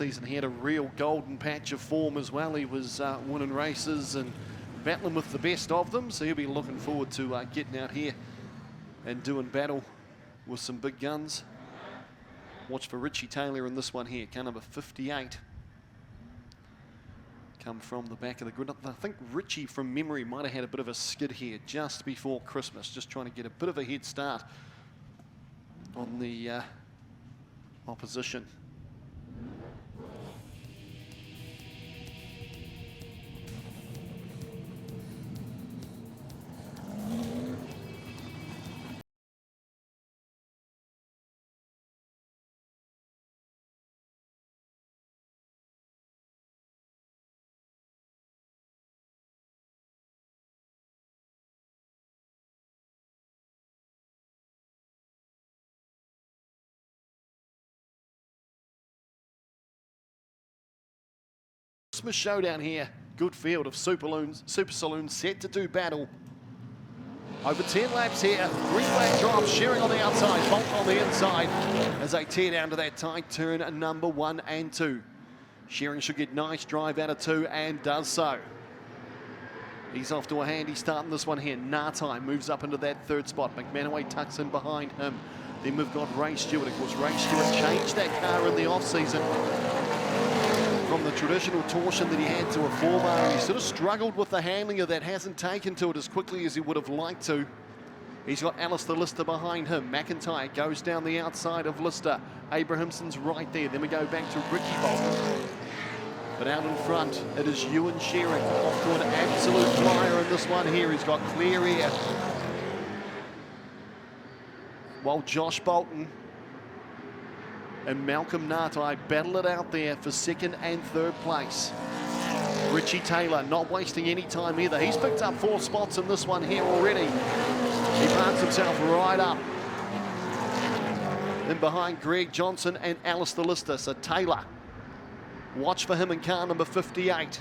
season. He had a real golden patch of form as well. He was winning races and battling with the best of them, so he'll be looking forward to getting out here and doing battle with some big guns. Watch for Richie Taylor in this one here, car number 58. Come from the back of the grid. I think Richie, from memory, might have had a bit of a skid here just before Christmas, just trying to get a bit of a head start on the opposition. Christmas showdown here. Good field of Supersaloons set to do battle. Over 10 laps here. Green flag drops, Shearing on the outside, Bolton on the inside as they tear down to that tight turn number 1 and 2. Shearing should get nice drive out of 2 and does so. He's off to a handy start in this one here. Nartai moves up into that third spot. McManaway tucks in behind him. Then we've got Ray Stewart. Of course, Ray Stewart changed that car in the off-season from the traditional torsion that he had to a 4-bar. He sort of struggled with the handling of that, hasn't taken to it as quickly as he would have liked to. He's got Alistair Lister behind him. McIntyre goes down the outside of Lister. Abrahamson's right there. Then we go back to Ricky Bolton. But out in front, it is Ewan Shearing off to an absolute flyer in this one here. He's got clear air. While Josh Bolton and Malcolm Nartai battle it out there for second and third place. Richie Taylor not wasting any time either. He's picked up 4 spots in this one here already. He parks himself right up. Then behind Greg Johnson and Alistair Lister. So Taylor, watch for him in car number 58.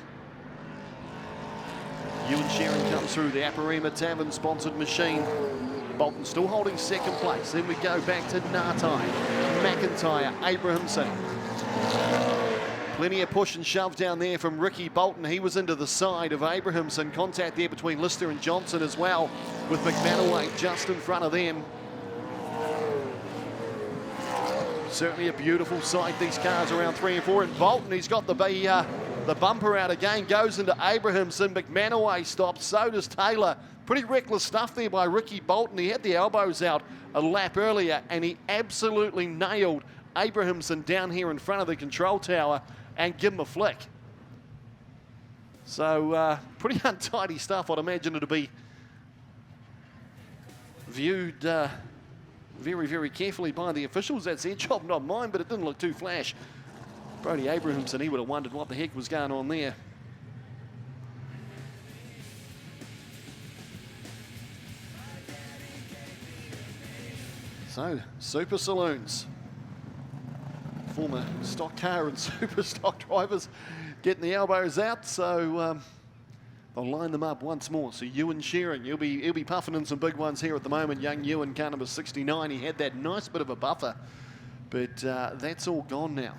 Ewan Shearing comes through the Aparima Tavern sponsored machine. Bolton still holding second place. Then we go back to Nartai, McIntyre, Abrahamson. Plenty of push and shove down there from Ricky Bolton. He was into the side of Abrahamson. Contact there between Lister and Johnson as well, with McManaway just in front of them. Certainly a beautiful sight, these cars around 3 and 4. And Bolton, he's got the bumper out again, goes into Abrahamson. McManaway stops, so does Taylor. Pretty reckless stuff there by Ricky Bolton. He had the elbows out a lap earlier and he absolutely nailed Abrahamson down here in front of the control tower and give him a flick. So pretty untidy stuff. I'd imagine it'll be viewed very, very carefully by the officials. That's their job, not mine, but it didn't look too flash. Brody Abrahamson, he would have wondered what the heck was going on there. So, Supersaloons, former stock car and super stock drivers getting the elbows out, so they'll line them up once more. So Ewan Shearing, he'll be puffing in some big ones here at the moment. Young Ewan, car number 69, he had that nice bit of a buffer, but that's all gone now.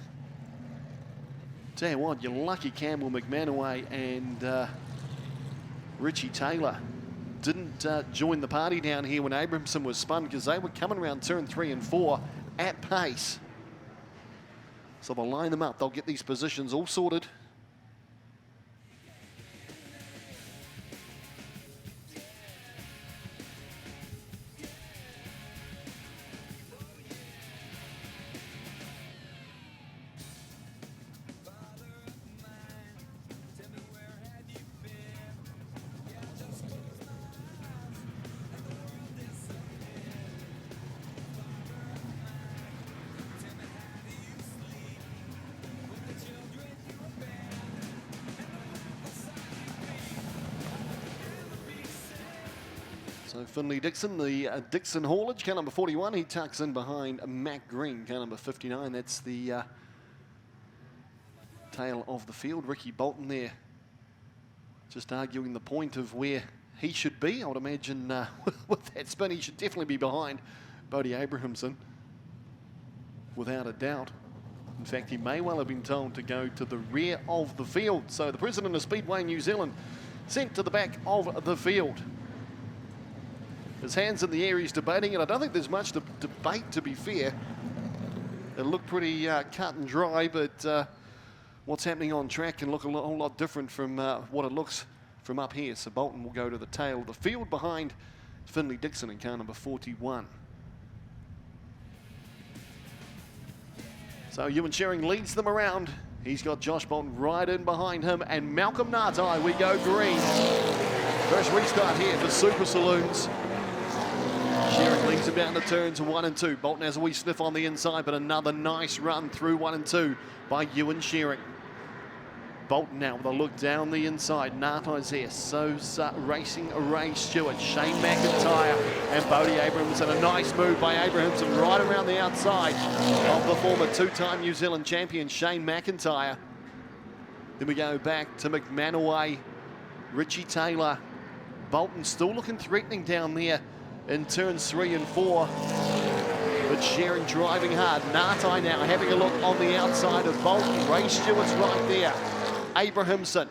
Tell you what, you're lucky Campbell McManaway and Richie Taylor didn't join the party down here when Abrahamson was spun, because they were coming around turn 3 and 4 at pace. So they'll line them up. They'll get these positions all sorted. So Finley Dixon, the Dixon haulage, car number 41, he tucks in behind Mac Green, car number 59. That's the tail of the field. Ricky Bolton there, just arguing the point of where he should be. I would imagine with that spin, he should definitely be behind Bodie Abrahamson, without a doubt. In fact, he may well have been told to go to the rear of the field. So the president of Speedway New Zealand sent to the back of the field. His hands in the air, he's debating it. I don't think there's much debate, to be fair. It looked pretty cut and dry, but what's happening on track can look a whole lot different from what it looks from up here. So Bolton will go to the tail of the field behind Finley Dixon in car number 41. So Ewan Shearing leads them around. He's got Josh Bolton right in behind him, and Malcolm Nartai, we go green. First restart here for Supersaloons. Shearing leads him down the turns 1 and 2. Bolton has a wee sniff on the inside, but another nice run through 1 and 2 by Ewan Shearing. Bolton now with a look down the inside. Nartai's there. So's racing Ray Stewart, Shane McIntyre, and Bodie Abrahamson. A nice move by Abrahamson right around the outside of the former two-time New Zealand champion Shane McIntyre. Then we go back to McManaway, Richie Taylor. Bolton still looking threatening down there in turns 3 and 4. But Shearing driving hard. Nartai now having a look on the outside of Bolton. Ray Stewart's right there. Abrahamson,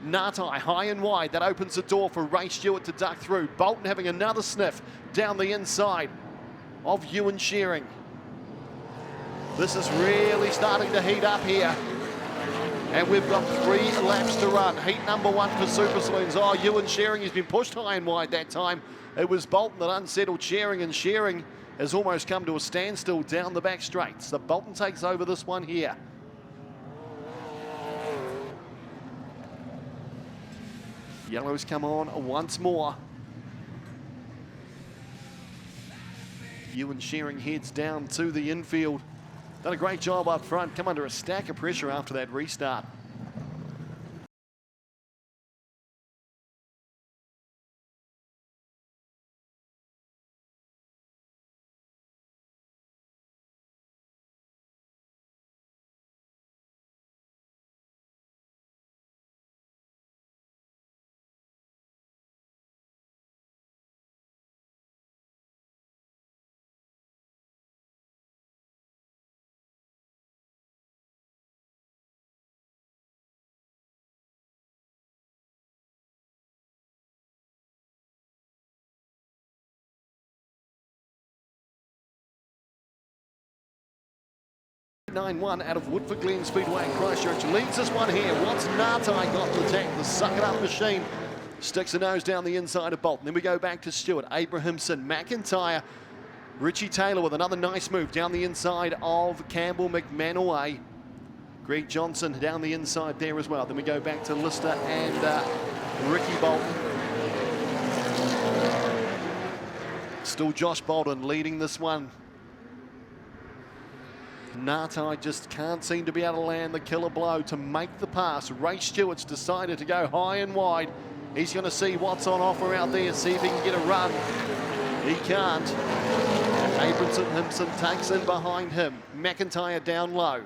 Nartai high and wide. That opens the door for Ray Stewart to duck through. Bolton having another sniff down the inside of Ewan Shearing. This is really starting to heat up here. And we've got 3 laps to run. Heat number 1 for Supersaloons. Oh, Ewan Shearing has been pushed high and wide that time. It was Bolton that unsettled Shearing, and Shearing has almost come to a standstill down the back straight. So Bolton takes over this one here. Yellows come on once more. Ewan Shearing heads down to the infield. Done a great job up front. Come under a stack of pressure after that restart. .91 out of Woodford Glen Speedway in Christchurch leads this one here. Once Nartai got the tank, the suck-it-up machine sticks a nose down the inside of Bolton. Then we go back to Stewart, Abrahamson, McIntyre, Richie Taylor with another nice move down the inside of Campbell McManaway. Greg Johnson down the inside there as well. Then we go back to Lister and Ricky Bolton. Still Josh Bolton leading this one. Nartai just can't seem to be able to land the killer blow to make the pass. Ray Stewart's decided to go high and wide. He's going to see what's on offer out there, see if he can get a run. He can't. Abrahamson takes in behind him. McIntyre down low.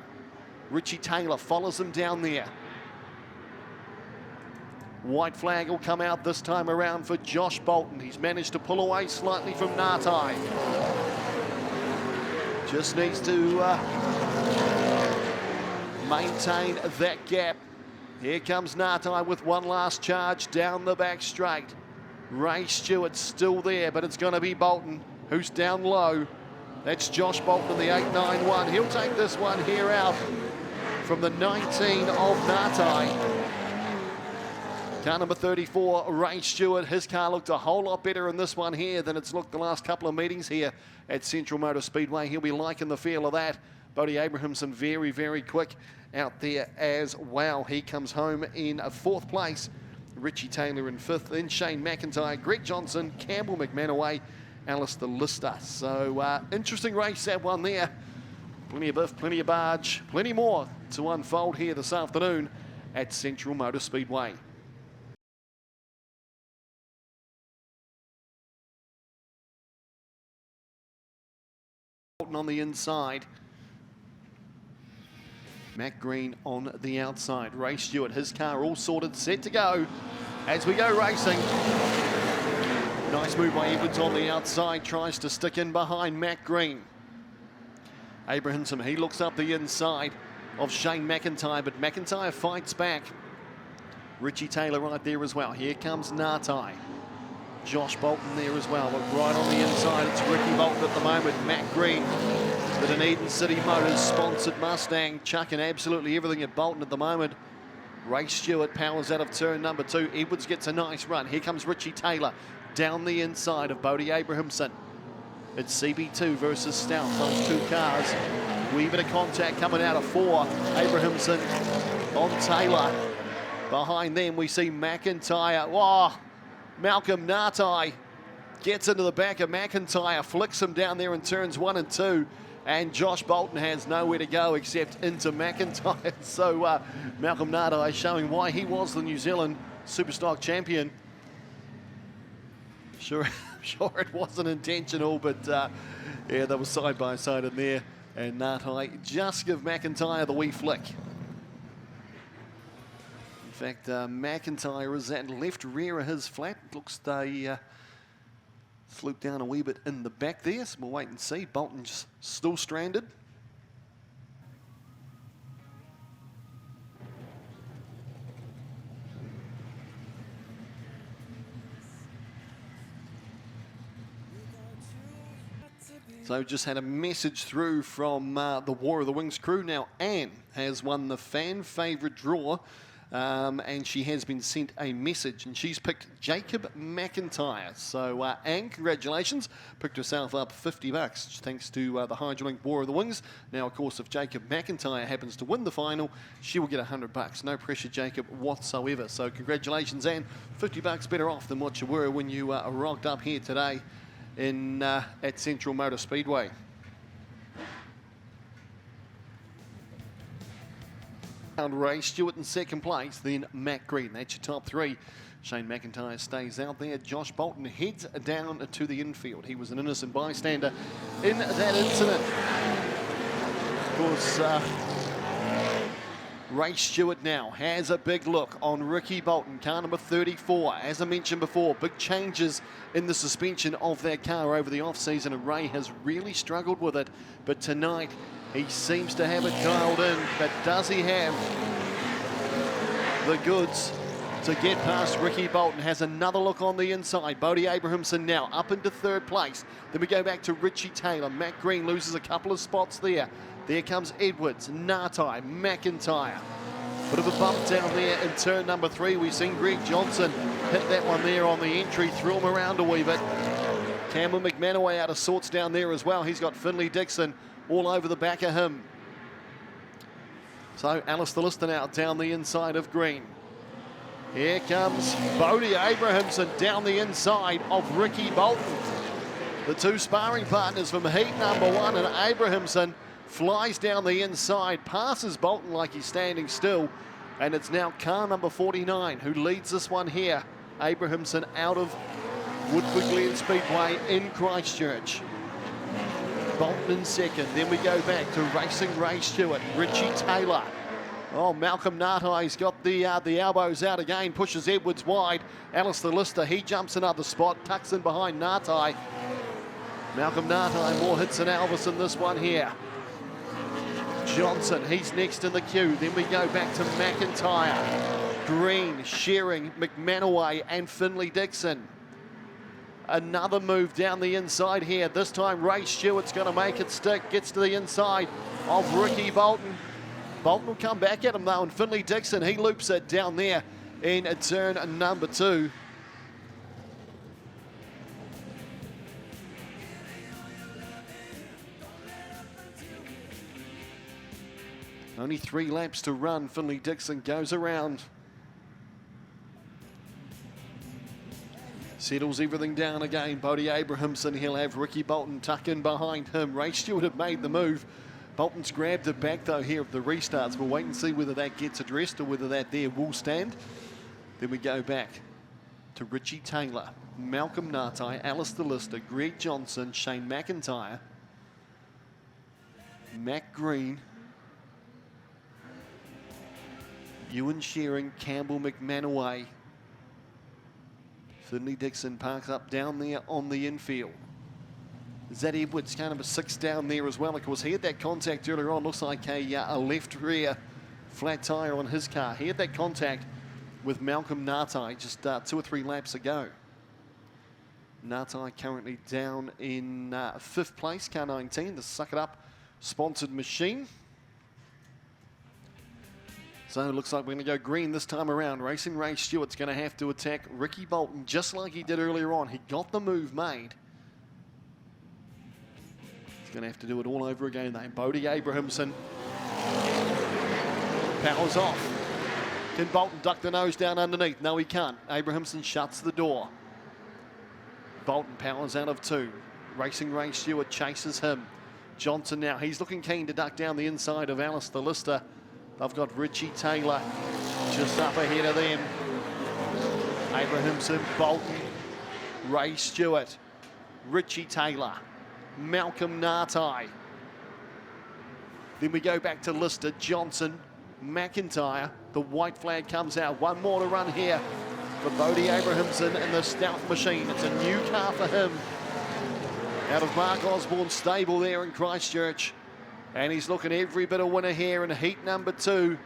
Richie Taylor follows him down there. White flag will come out this time around for Josh Bolton. He's managed to pull away slightly from Nartai. Just needs to maintain that gap. Here comes Nartai with one last charge down the back straight. Ray Stewart's still there, but it's going to be Bolton who's down low. That's Josh Bolton in the 891. He'll take this one here out from the 19 of Nartai. Car number 34, Ray Stewart. His car looked a whole lot better in this one here than it's looked the last couple of meetings here at Central Motor Speedway. He'll be liking the feel of that. Bodie Abrahamson very, very quick out there as well. He comes home in 4th place. Richie Taylor in 5th. Then Shane McIntyre, Greg Johnson, Campbell McManaway, Alistair Lister. So interesting race, that one there. Plenty of biff, plenty of barge, plenty more to unfold here this afternoon at Central Motor Speedway. On the inside, Matt Green on the outside. Ray Stewart, his car all sorted, set to go as we go racing. Nice move by Edwards on the outside, tries to stick in behind Matt Green. Abrahamson, he looks up the inside of Shane McIntyre, but McIntyre fights back. Richie Taylor right there as well. Here comes Natai. Josh Bolton there as well, but right on the inside, it's Ricky Bolton at the moment. Matt Green with an Eden City Motors sponsored Mustang, chucking absolutely everything at Bolton at the moment. Ray Stewart powers out of turn number 2. Edwards gets a nice run. Here comes Richie Taylor down the inside of Bodie Abrahamson. It's CB2 versus Stout, those two cars. Wee bit of contact coming out of 4. Abrahamson on Taylor. Behind them, we see McIntyre. Whoa! Malcolm Natai gets into the back of McIntyre, flicks him down there in turns 1 and 2, and Josh Bolton has nowhere to go except into McIntyre. So Malcolm Natai showing why he was the New Zealand Superstock champion. Sure it wasn't intentional, but yeah, they were side by side in there, and Natai just give McIntyre the wee flick. In fact, McIntyre is at left rear of his flat. Looks they slooped down a wee bit in the back there, so we'll wait and see. Bolton's still stranded. So just had a message through from the War of the Wings crew. Now Anne has won the fan favourite draw. And she has been sent a message, and she's picked Jacob McIntyre. So Anne, congratulations, picked herself up $50 thanks to the Hydrolink War of the Wings. Now, of course, if Jacob McIntyre happens to win the final, she will get $100. No pressure, Jacob, whatsoever. So congratulations, Anne. $50 better off than what you were when you rocked up here today in at Central Motor Speedway. Ray Stewart in second place, then Matt Green. That's your top 3. Shane McIntyre stays out there. Josh Bolton heads down to the infield. He was an innocent bystander in that incident. Of course, Ray Stewart now has a big look on Ricky Bolton, car number 34. As I mentioned before, big changes in the suspension of that car over the off-season, and Ray has really struggled with it. But tonight, he seems to have it dialed in, but does he have the goods to get past Ricky Bolton? Has another look on the inside. Bodie Abrahamson now up into third place. Then we go back to Richie Taylor. Matt Green loses a couple of spots there. There comes Edwards, Natai, McIntyre. Bit of a bump down there in turn number 3. We've seen Greg Johnson hit that one there on the entry, threw him around a wee bit. Campbell McManaway out of sorts down there as well. He's got Finley Dixon all over the back of him. So Alistair Lister now down the inside of Green. Here comes Bodie Abrahamson down the inside of Ricky Bolton. The two sparring partners from heat number 1, and Abrahamson flies down the inside, passes Bolton like he's standing still, and it's now car number 49 who leads this one here. Abrahamson out of Woodford Glen Speedway in Christchurch. Bolton in second. Then we go back to racing Ray Stewart, Richie Taylor. Oh, Malcolm Natai's got the elbows out again, pushes Edwards wide. Alistair Lister, he jumps another spot, tucks in behind Natai. Malcolm Natai, more hits than Elvis in this one here. Johnson, he's next in the queue. Then we go back to McIntyre, Green, Shearing, McManaway, and Finley Dixon. Another move down the inside here. This time Ray Stewart's going to make it stick. Gets to the inside of Ricky Bolton. Bolton will come back at him though, and Finley Dixon, he loops it down there in turn number 2. Only 3 laps to run. Finley Dixon goes around. Settles everything down again. Bodie Abrahamson, he'll have Ricky Bolton tuck in behind him. Ray Stewart have made the move. Bolton's grabbed it back though here of the restarts. We'll wait and see whether that gets addressed or whether that there will stand. Then we go back to Richie Taylor, Malcolm Natai, Alistair Lister, Greg Johnson, Shane McIntyre, Matt Green, Ewan Shearing, Campbell McManaway. Finley Dixon parks up down there on the infield. Zed Edwards, kind of a 6 down there as well. Of course, he had that contact earlier on. Looks like a left rear flat tyre on his car. He had that contact with Malcolm Natai just 2 or 3 laps ago. Natai currently down in 5th place, car 19, the Suck It Up sponsored machine. So it looks like we're going to go green this time around. Racing Ray Stewart's going to have to attack Ricky Bolton just like he did earlier on. He got the move made. He's going to have to do it all over again though. Bodie Abrahamson powers off. Can Bolton duck the nose down underneath? No, he can't. Abrahamson shuts the door. Bolton powers out of 2. Racing Ray Stewart chases him. Johnson now, he's looking keen to duck down the inside of Alistair Lister. They've got Richie Taylor just up ahead of them. Abrahamson, Bolton, Ray Stewart, Richie Taylor, Malcolm Natai. Then we go back to Lister, Johnson, McIntyre. The white flag comes out. One more to run here for Bodie Abrahamson in the Stout machine. It's a new car for him. Out of Mark Osborne's stable there in Christchurch. And he's looking every bit of winner here in heat number 2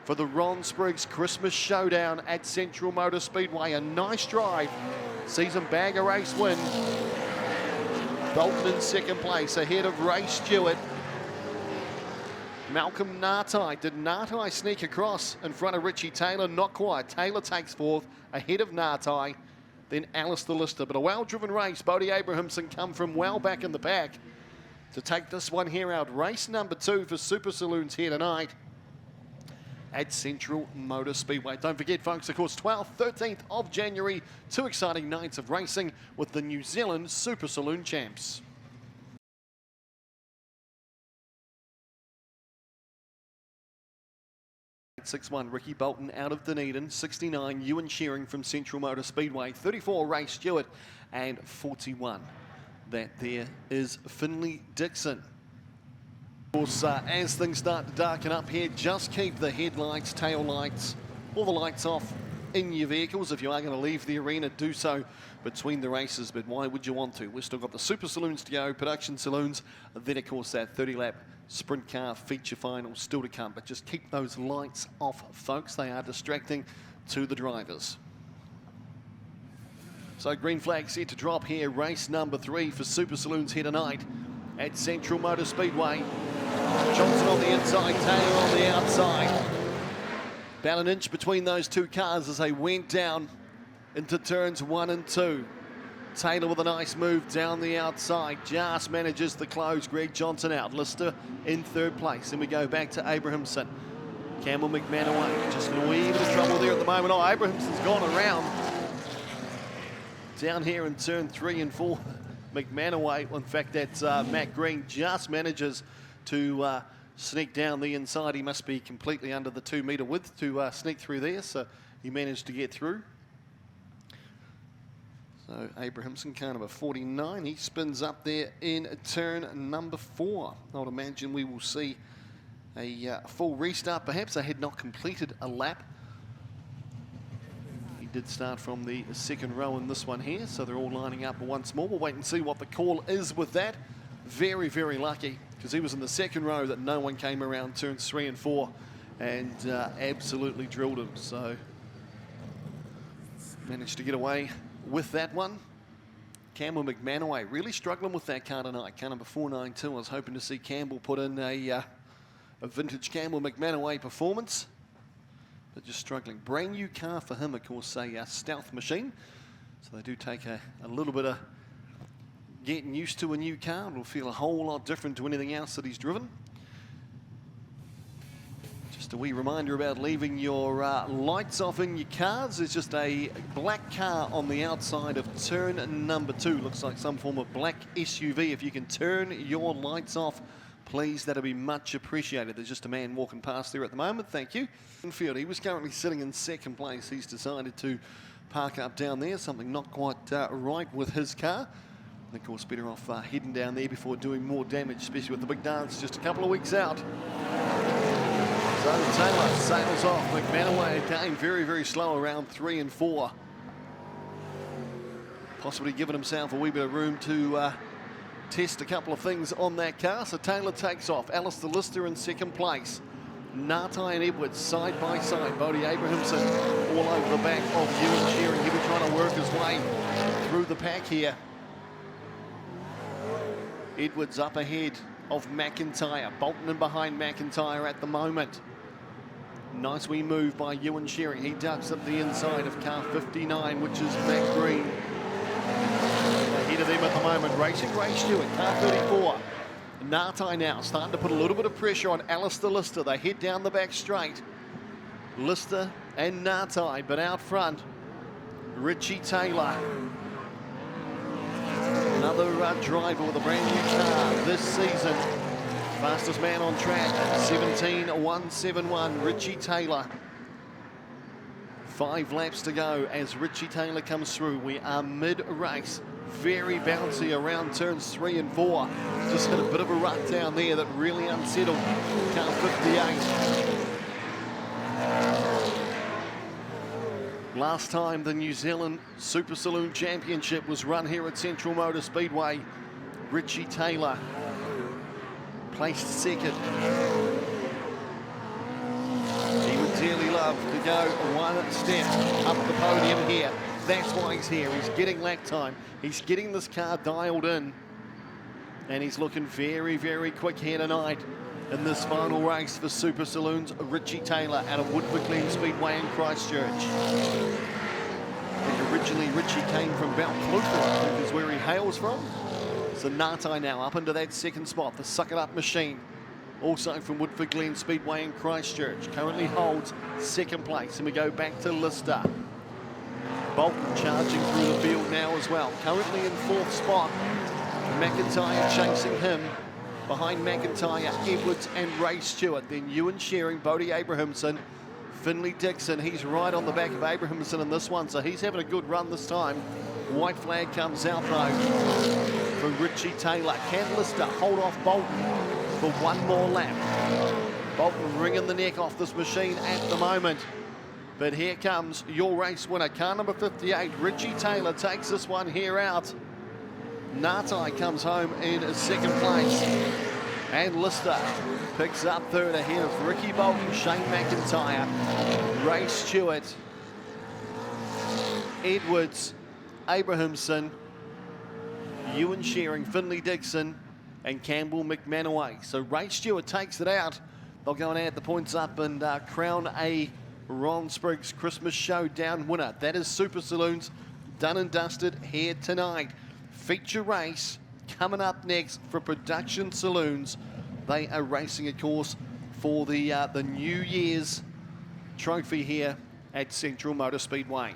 for the Ron Spriggs Christmas Showdown at Central Motor Speedway. A nice drive. Sees him bag a race win. Bolton in 2nd place ahead of Ray Stewart. Malcolm Natai. Did Natai sneak across in front of Richie Taylor? Not quite. Taylor takes 4th ahead of Natai. Then Alistair Lister. But a well-driven race. Bodie Abrahamson come from well back in the pack to take this one here out. Race number 2 for Supersaloons here tonight at Central Motor Speedway. Don't forget, folks, of course, 12th, 13th of January, 2 exciting nights of racing with the New Zealand Super Saloon champs. 61 Ricky Bolton out of Dunedin, 69 Ewan Shearing from Central Motor Speedway, 34 Ray Stewart, and 41. That there is Finley Dixon. Of course, as things start to darken up here, just keep the headlights, tail lights, all the lights off in your vehicles. If you are going to leave the arena, do so between the races, but why would you want to? We've still got the Super Saloons to go, production saloons, then of course that 30-lap sprint car feature final still to come, but just keep those lights off, folks. They are distracting to the drivers. So green flag set to drop here, race number 3 for Super Saloons here tonight at Central Motor Speedway. Johnson on the inside, Taylor on the outside. About an inch between those two cars as they went down into turns 1 and 2. Taylor with a nice move down the outside. Just manages to close Greg Johnson out. Lister in 3rd place. Then we go back to Abrahamson. Campbell McManaway just in a wee bit of trouble there at the moment. Oh, Abrahamson's gone around. Down here in turn 3 and 4. McManaway, in fact, that's Matt Green, just manages to sneak down the inside. He must be completely under the 2-metre width to sneak through there, so he managed to get through. So Abrahamson, kind of a 49. He spins up there in turn number 4. I would imagine we will see a full restart. Perhaps they had not completed a lap. He did start from the 2nd row in this one here, so they're all lining up once more. We'll wait and see what the call is with that. Very, very lucky, because he was in the 2nd row that no one came around turns 3 and 4 and absolutely drilled him. So managed to get away with that one. Campbell McManaway really struggling with that car tonight. Car number 492. I was hoping to see Campbell put in a vintage Campbell McManaway performance, but just struggling. Brand new car for him, of course, a stealth machine. So they do take a little bit of getting used to a new car. It'll feel a whole lot different to anything else that he's driven. Just a wee reminder about leaving your lights off in your cars. There's just a black car on the outside of turn number 2. Looks like some form of black SUV. If you can turn your lights off, please, that'll be much appreciated. There's just a man walking past there at the moment. Thank you. Infield, he was currently sitting in 2nd place. He's decided to park up down there. Something not quite right with his car. And of course, better off heading down there before doing more damage, especially with the big dance just a couple of weeks out. So Taylor sails off. McManaway again very, very slow around 3 and 4. Possibly giving himself a wee bit of room to test a couple of things on that car. So Taylor takes off. Alistair Lister in second place. Nartai and Edwards side by side. Bodie Abrahamson all over the back of Ewan Shearing. He'll be trying to work his way through the pack here. Edwards up ahead of McIntyre. Bolton in behind McIntyre at the moment. Nice wee move by Ewan Shearing. He ducks up the inside of car 59, which is Matt Green. Ahead of them at the moment, racing Ray Stewart, car 34. Nartai now starting to put a little bit of pressure on Alistair Lister. They head down the back straight. Lister and Nartai, but out front, Richie Taylor. Another driver with a brand new car this season. Fastest man on track, 17.171, Richie Taylor. 5 laps to go as Richie Taylor comes through. We are mid-race, very bouncy around turns 3 and 4. Just hit a bit of a rut down there that really unsettled car 58. Last time the New Zealand Super Saloon Championship was run here at Central Motor Speedway, Richie Taylor placed second. He would dearly love to go one step up the podium here. That's why he's here. He's getting lap time. He's getting this car dialed in. And he's looking very, very quick here tonight in this final race for Super Saloons. Richie Taylor out of Woodford Glen Speedway in Christchurch. I think originally Richie came from Balclutha, I think is where he hails from. So Nartai now up into that second spot, the Suck It Up machine. Also from Woodford Glen Speedway in Christchurch. Currently holds second place. And we go back to Lister. Bolton charging through the field now as well. Currently in 4th spot. McIntyre chasing him. Behind McIntyre, Edwards and Ray Stewart. Then Ewan Shearing, Bodie Abrahamson, Finley Dixon. He's right on the back of Abrahamson in this one, so he's having a good run this time. White flag comes out though from Richie Taylor. Can Lister hold off Bolton for one more lap? Bolton wringing the neck off this machine at the moment. But here comes your race winner, car number 58. Richie Taylor takes this one here out. Nartai comes home in second place. And Lister picks up third ahead of Ricky Bolton, Shane McIntyre, Ray Stewart, Edwards, Abrahamson, Ewan Shearing, Finley Dixon, and Campbell McManaway. So Ray Stewart takes it out. They'll go and add the points up and crown a Ron Spriggs Christmas Showdown winner. That is Super Saloons done and dusted here tonight. Feature race coming up next for Production Saloons. They are racing, of course, for the New Year's trophy here at Central Motor Speedway.